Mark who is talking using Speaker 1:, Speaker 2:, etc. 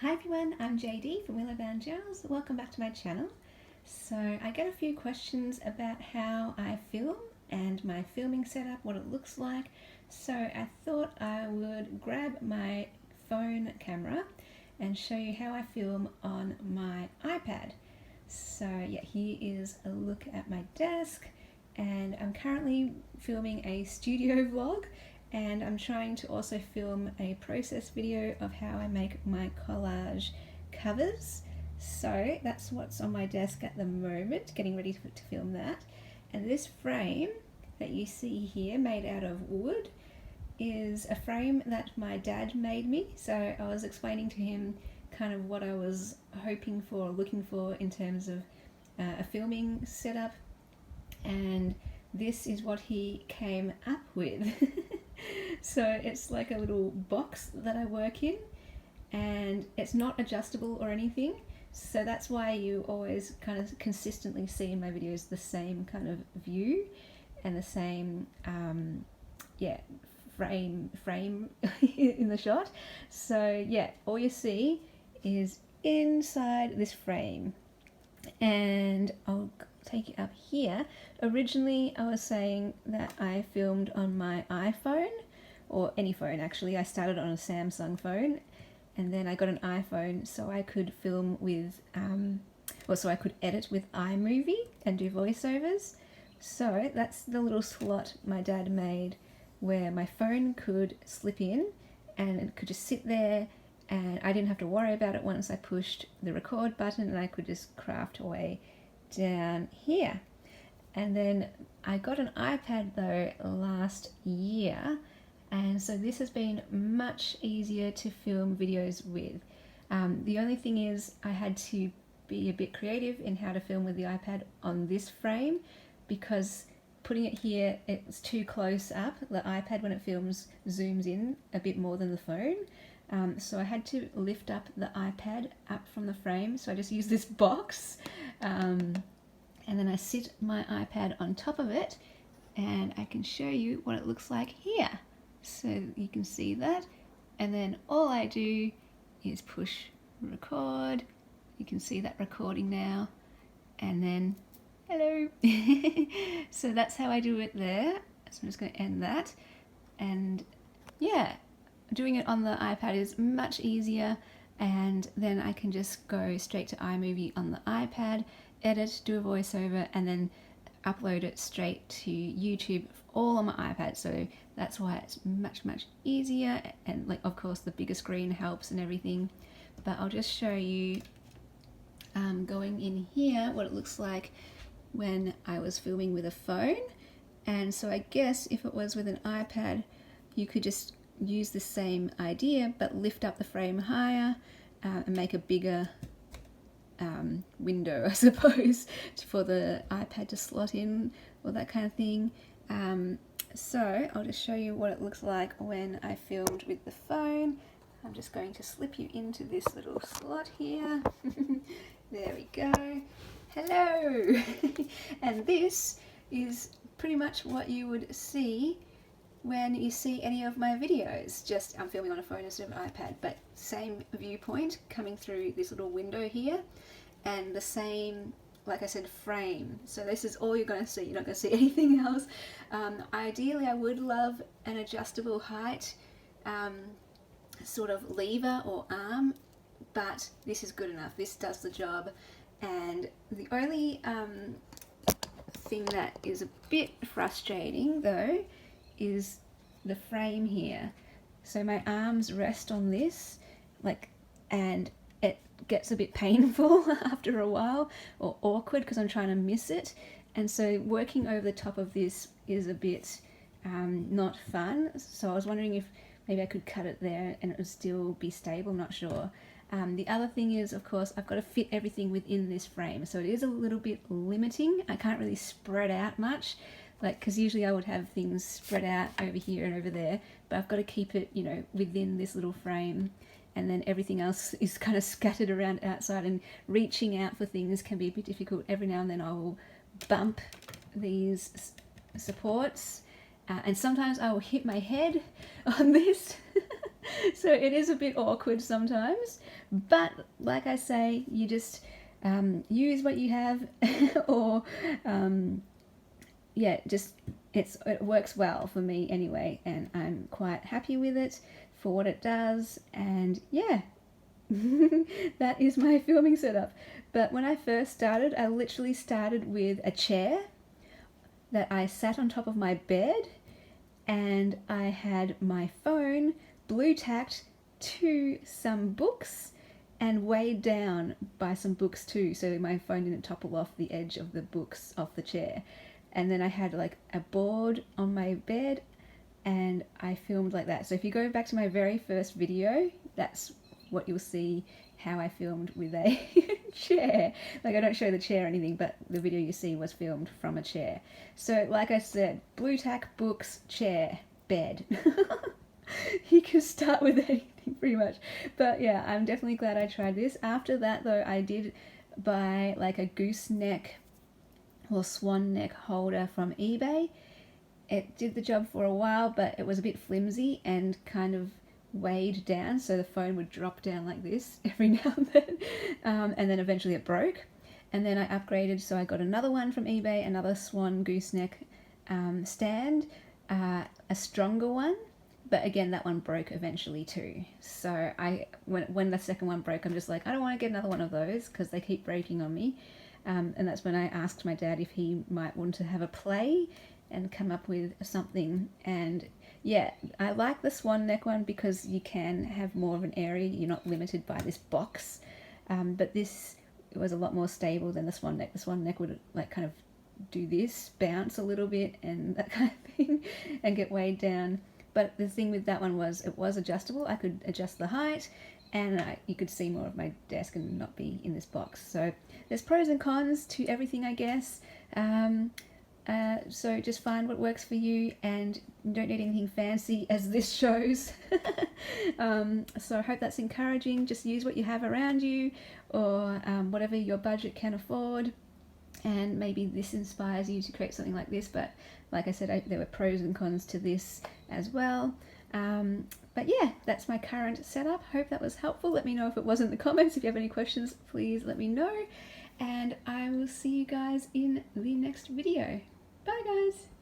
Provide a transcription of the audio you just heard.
Speaker 1: Hi everyone, I'm JD from Willowbound Journals. Welcome back to my channel. So I get a few questions about how I film and my filming setup, what it looks like. So I thought I would grab my phone camera and show you how I film on my iPad. So yeah, here is a look at my desk, and I'm currently filming a studio vlog, and I'm trying to also film a process video of how I make my collage covers. So that's what's on my desk at the moment, getting ready to film that. And this frame that you see here, made out of wood, is a frame that my dad made me. So I was explaining to him kind of what I was hoping for, looking for in terms of a filming setup, and this is what he came up with. So it's like a little box that I work in, and it's not adjustable or anything, so that's why you always kind of consistently see in my videos the same kind of view and the same frame in the shot. So yeah, all you see is inside this frame. And I'll take it up here. Originally I was saying that I filmed on my iPhone, or any phone actually. I started on a Samsung phone, and then I got an iPhone so I could film with, so I could edit with iMovie and do voiceovers. So that's the little slot my dad made where my phone could slip in and it could just sit there, and I didn't have to worry about it once I pushed the record button, and I could just craft away down here. And then I got an iPad though last year, and so this has been much easier to film videos with. The only thing is I had to be a bit creative in how to film with the iPad on this frame, because putting it here, it's too close up. The iPad, when it films, zooms in a bit more than the phone. So I had to lift up the iPad up from the frame, so I just use this box, and then I sit my iPad on top of it, and I can show you what it looks like here. So you can see that, and then all I do is push record. You can see that recording now, and then hello. So that's how I do it there. So I'm just going to end that, and yeah, doing it on the iPad is much easier, and then I can just go straight to iMovie on the iPad, edit, do a voiceover, and then upload it straight to YouTube, all on my iPad. So that's why it's much easier, and like, of course, the bigger screen helps and everything. But I'll just show you going in here what it looks like when I was filming with a phone. And so I guess if it was with an iPad, you could just use the same idea but lift up the frame higher and make a bigger window, I suppose, for the iPad to slot in, or that kind of thing. So I'll just show you what it looks like when I filmed with the phone. I'm just going to slip you into this little slot here. There we go. Hello. And this is pretty much what you would see when you see any of my videos. Just I'm filming on a phone instead of an iPad, but same viewpoint coming through this little window here, and the same, like I said, frame. So this is all you're going to see. You're not going to see anything else. Ideally, I would love an adjustable height sort of lever or arm, but this is good enough. This does the job. And the only thing that is a bit frustrating though is the frame here. So my arms rest on this, like, and it gets a bit painful after a while, or awkward because I'm trying to miss it. And so working over the top of this is a bit not fun. So I was wondering if maybe I could cut it there and it would still be stable, I'm not sure. The other thing is, of course, I've got to fit everything within this frame, so it is a little bit limiting. I can't really spread out much, like, because usually I would have things spread out over here and over there, but I've got to keep it, you know, within this little frame, and then everything else is kind of scattered around outside, and reaching out for things can be a bit difficult. Every now and then I will bump these supports, and sometimes I will hit my head on this So it is a bit awkward sometimes, but like I say, you just use what you have, or yeah, just it works well for me anyway, and I'm quite happy with it for what it does. And yeah, that is my filming setup. But when I first started, I literally started with a chair that I sat on top of my bed, and I had my phone blue tacked to some books and weighed down by some books too, so my phone didn't topple off the edge of the books off the chair. And then I had like a board on my bed, and I filmed like that. So if you go back to my very first video, that's what you'll see, how I filmed with a chair. Like, I don't show the chair or anything, but the video you see was filmed from a chair. So like I said, blue tack, books, chair, bed. You can start with anything pretty much. But yeah, I'm definitely glad I tried this. After that though, I did buy like a gooseneck or swan neck holder from eBay. It did the job for a while, but it was a bit flimsy and kind of weighed down, so the phone would drop down like this every now and then, and then eventually it broke. And then I upgraded, so I got another one from eBay, another swan gooseneck stand, a stronger one, but again that one broke eventually too. So when the second one broke, I'm just like, I don't want to get another one of those because they keep breaking on me. And that's when I asked my dad if he might want to have a play and come up with something. And yeah, I like the swan neck one because you can have more of an area, you're not limited by this box. But this was a lot more stable than the swan neck. The swan neck would like kind of do this, bounce a little bit and that kind of thing, and get weighed down. But the thing with that one was it was adjustable. I could adjust the height, and you could see more of my desk and not be in this box. So there's pros and cons to everything, I guess. So just find what works for you, and you don't need anything fancy as this shows. So I hope that's encouraging. Just use what you have around you, or whatever your budget can afford, and maybe this inspires you to create something like this. But like I said, there were pros and cons to this as well. But yeah, that's my current setup. Hope that was helpful. Let me know if it was in the comments. If you have any questions, please let me know. And I will see you guys in the next video. Bye guys!